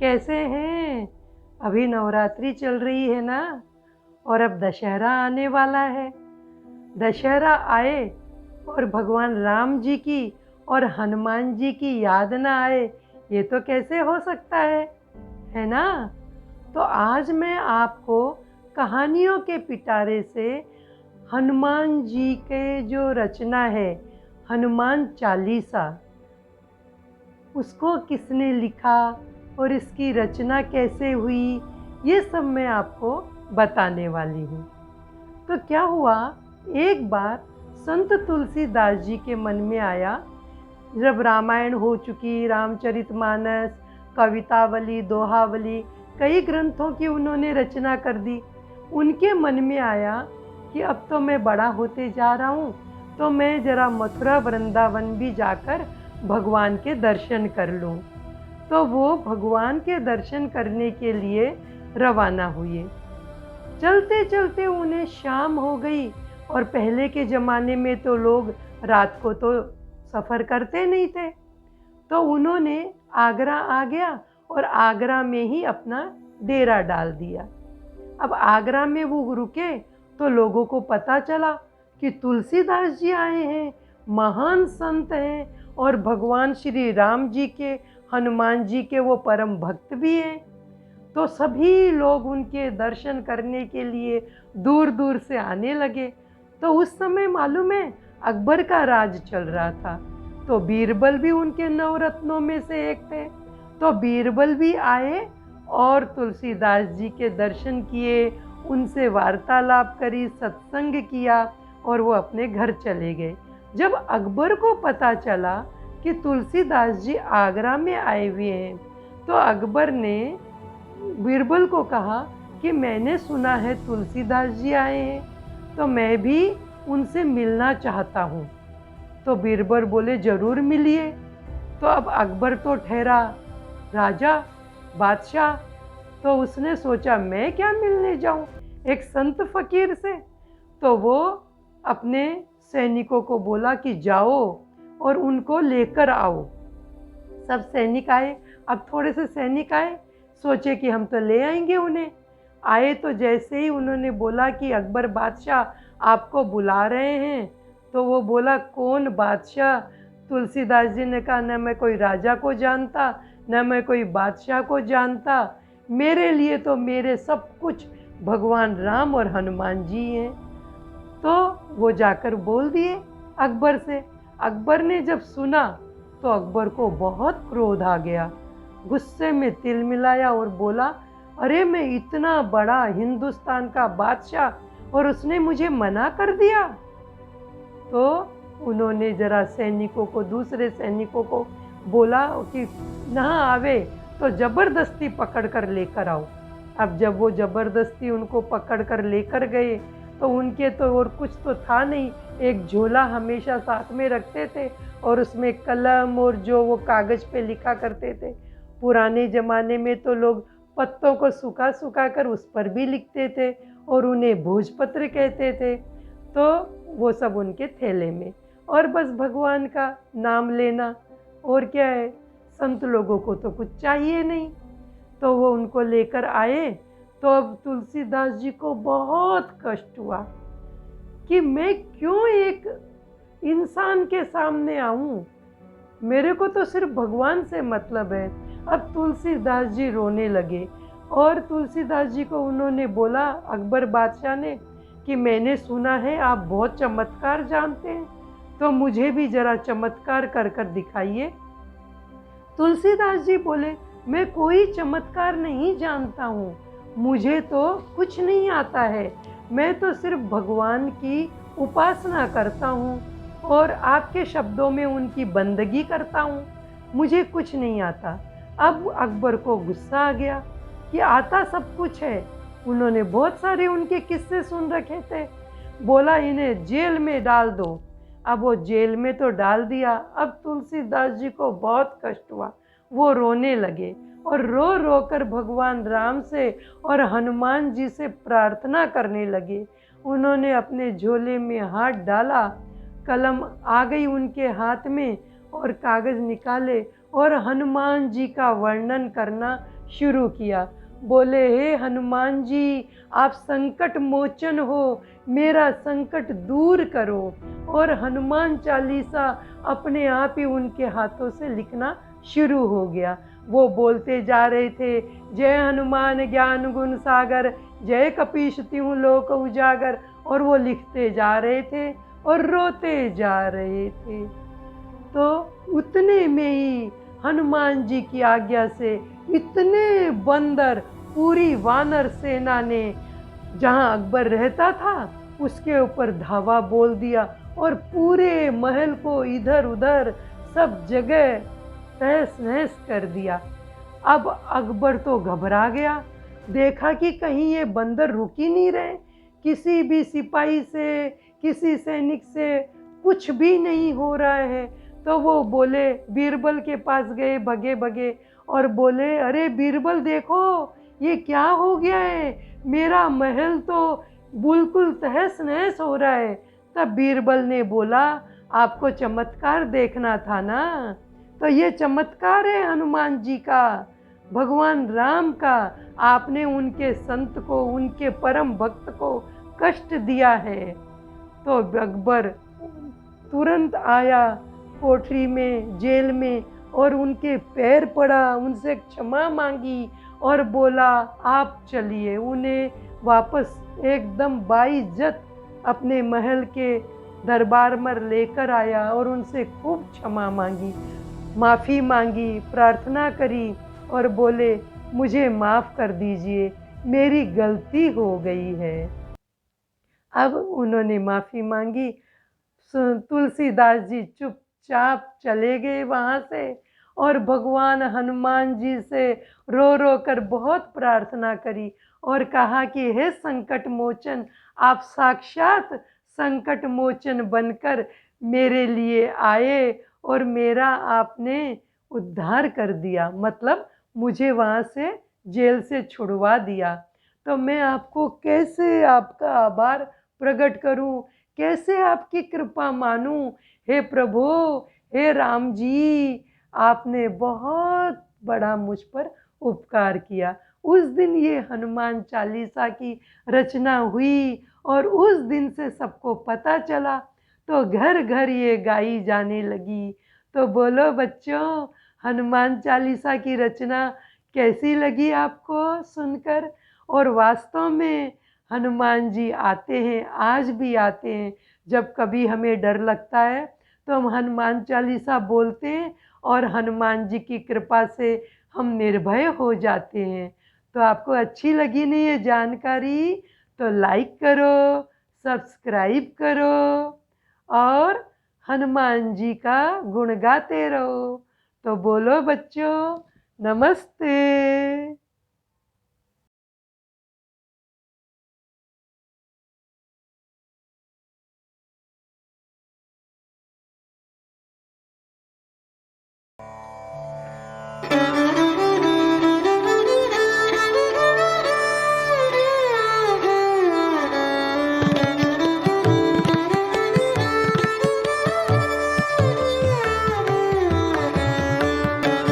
कैसे हैं? अभी नवरात्रि चल रही है ना, और अब दशहरा आने वाला है। दशहरा आए और भगवान राम जी की और हनुमान जी की याद ना आए, ये तो कैसे हो सकता है ना? तो आज मैं आपको कहानियों के पिटारे से हनुमान जी के जो रचना है, हनुमान चालीसा, उसको किसने लिखा और इसकी रचना कैसे हुई, ये सब मैं आपको बताने वाली हूँ। तो क्या हुआ, एक बार संत तुलसीदास जी के मन में आया, जब रामायण हो चुकी, रामचरितमानस, कवितावली, दोहावली, कई ग्रंथों की उन्होंने रचना कर दी। उनके मन में आया कि अब तो मैं बड़ा होते जा रहा हूँ, तो मैं जरा मथुरा वृंदावन भी जाकर भगवान के दर्शन कर लूँ। तो वो भगवान के दर्शन करने के लिए रवाना हुए। चलते चलते उन्हें शाम हो गई, और पहले के ज़माने में तो लोग रात को तो सफ़र करते नहीं थे। तो उन्होंने आगरा आ गया और आगरा में ही अपना डेरा डाल दिया। अब आगरा में वो रुके तो लोगों को पता चला कि तुलसीदास जी आए हैं, महान संत हैं और भगवान श्री राम जी के, हनुमान जी के वो परम भक्त भी हैं। तो सभी लोग उनके दर्शन करने के लिए दूर दूर से आने लगे। तो उस समय मालूम है, अकबर का राज चल रहा था, तो बीरबल भी उनके नवरत्नों में से एक थे। तो बीरबल भी आए और तुलसीदास जी के दर्शन किए, उनसे वार्तालाप करी, सत्संग किया और वो अपने घर चले गए। जब अकबर को पता चला कि तुलसीदास जी आगरा में आए हुए हैं, तो अकबर ने बीरबल को कहा कि मैंने सुना है तुलसीदास जी आए हैं, तो मैं भी उनसे मिलना चाहता हूँ। तो बीरबल बोले, जरूर मिलिए। तो अब अकबर तो ठहरा राजा, बादशाह, तो उसने सोचा मैं क्या मिलने जाऊं एक संत फकीर से। तो वो अपने सैनिकों को बोला कि जाओ और उनको लेकर आओ। सब सैनिक आए। अब थोड़े से सैनिक आए, सोचे कि हम तो ले आएंगे उन्हें। आए तो जैसे ही उन्होंने बोला कि अकबर बादशाह आपको बुला रहे हैं, तो वो बोला, कौन बादशाह? तुलसीदास जी ने कहा, न मैं कोई राजा को जानता, न मैं कोई बादशाह को जानता, मेरे लिए तो मेरे सब कुछ भगवान राम और हनुमान जी हैं। तो वो जाकर बोल दिए अकबर से। अकबर ने जब सुना तो अकबर को बहुत क्रोध आ गया, गुस्से में तिल मिलाया और बोला, अरे मैं इतना बड़ा हिंदुस्तान का बादशाह और उसने मुझे मना कर दिया। तो उन्होंने जरा सैनिकों को, दूसरे सैनिकों को बोला कि ना आवे तो जबरदस्ती पकड़ कर लेकर आओ। अब जब वो जबरदस्ती उनको पकड़ कर लेकर गए, तो उनके तो और कुछ तो था नहीं, एक झोला हमेशा साथ में रखते थे और उसमें कलम और जो वो कागज़ पे लिखा करते थे। पुराने ज़माने में तो लोग पत्तों को सुखा सुखा कर उस पर भी लिखते थे और उन्हें भोजपत्र कहते थे। तो वो सब उनके थैले में, और बस भगवान का नाम लेना, और क्या है, संत लोगों को तो कुछ चाहिए नहीं। तो वो उनको लेकर आए। तो अब तुलसीदास जी को बहुत कष्ट हुआ कि मैं क्यों एक इंसान के सामने आऊं, मेरे को तो सिर्फ भगवान से मतलब है। अब तुलसीदास जी रोने लगे और तुलसीदास जी को उन्होंने बोला, अकबर बादशाह ने, कि मैंने सुना है आप बहुत चमत्कार जानते हैं, तो मुझे भी जरा चमत्कार कर कर दिखाइए। तुलसीदास जी बोले, मैं कोई चमत्कार नहीं जानता हूँ, मुझे तो कुछ नहीं आता है, मैं तो सिर्फ भगवान की उपासना करता हूँ और आपके शब्दों में उनकी बंदगी करता हूँ, मुझे कुछ नहीं आता। अब अकबर को गुस्सा आ गया कि आता सब कुछ है, उन्होंने बहुत सारे उनके किस्से सुन रखे थे। बोला, इन्हें जेल में डाल दो। अब वो जेल में तो डाल दिया। अब तुलसीदास जी को बहुत कष्ट हुआ, वो रोने लगे और रो रो कर भगवान राम से और हनुमान जी से प्रार्थना करने लगे। उन्होंने अपने झोले में हाथ डाला, कलम आ गई उनके हाथ में और कागज़ निकाले और हनुमान जी का वर्णन करना शुरू किया। बोले, हे हनुमान जी, आप संकट मोचन हो, मेरा संकट दूर करो। और हनुमान चालीसा अपने आप ही उनके हाथों से लिखना शुरू हो गया। वो बोलते जा रहे थे, जय हनुमान ज्ञान गुण सागर, जय कपीश तिहुँ लोक उजागर। और वो लिखते जा रहे थे और रोते जा रहे थे। तो उतने में ही हनुमान जी की आज्ञा से इतने बंदर, पूरी वानर सेना ने जहां अकबर रहता था उसके ऊपर धावा बोल दिया और पूरे महल को इधर उधर सब जगह तहस नहस कर दिया। अब अकबर तो घबरा गया, देखा कि कहीं ये बंदर रुक ही नहीं रहे, किसी भी सिपाही से, किसी सैनिक से कुछ भी नहीं हो रहा है। तो वो बोले, बीरबल के पास गए भगे भगे और बोले, अरे बीरबल देखो, ये क्या हो गया है, मेरा महल तो बिल्कुल तहस नहस हो रहा है। तब बीरबल ने बोला, आपको चमत्कार देखना था ना, तो ये चमत्कार है हनुमान जी का, भगवान राम का। आपने उनके संत को, उनके परम भक्त को कष्ट दिया है। तो अकबर तुरंत आया कोठरी में, जेल में, और उनके पैर पड़ा, उनसे क्षमा मांगी और बोला, आप चलिए। उन्हें वापस एकदम बाइज्जत अपने महल के दरबार में लेकर आया और उनसे खूब क्षमा मांगी, माफ़ी मांगी, प्रार्थना करी और बोले, मुझे माफ़ कर दीजिए, मेरी गलती हो गई है। अब उन्होंने माफ़ी मांगी। तुलसीदास जी चुपचाप चले गए वहाँ से और भगवान हनुमान जी से रो रो कर बहुत प्रार्थना करी और कहा कि हे संकट मोचन, आप साक्षात संकट मोचन बनकर मेरे लिए आए और मेरा आपने उद्धार कर दिया, मतलब मुझे वहाँ से जेल से छुड़वा दिया। तो मैं आपको कैसे आपका आभार प्रकट करूं, कैसे आपकी कृपा मानूं। हे प्रभु, हे राम जी, आपने बहुत बड़ा मुझ पर उपकार किया। उस दिन ये हनुमान चालीसा की रचना हुई और उस दिन से सबको पता चला, तो घर घर ये गाई जाने लगी। तो बोलो बच्चों, हनुमान चालीसा की रचना कैसी लगी आपको सुनकर। और वास्तव में हनुमान जी आते हैं, आज भी आते हैं। जब कभी हमें डर लगता है तो हम हनुमान चालीसा बोलते हैं और हनुमान जी की कृपा से हम निर्भय हो जाते हैं। तो आपको अच्छी लगी नहीं ये जानकारी, तो लाइक करो, सब्सक्राइब करो और हनुमान जी का गुण गाते रहो। तो बोलो बच्चों, नमस्ते।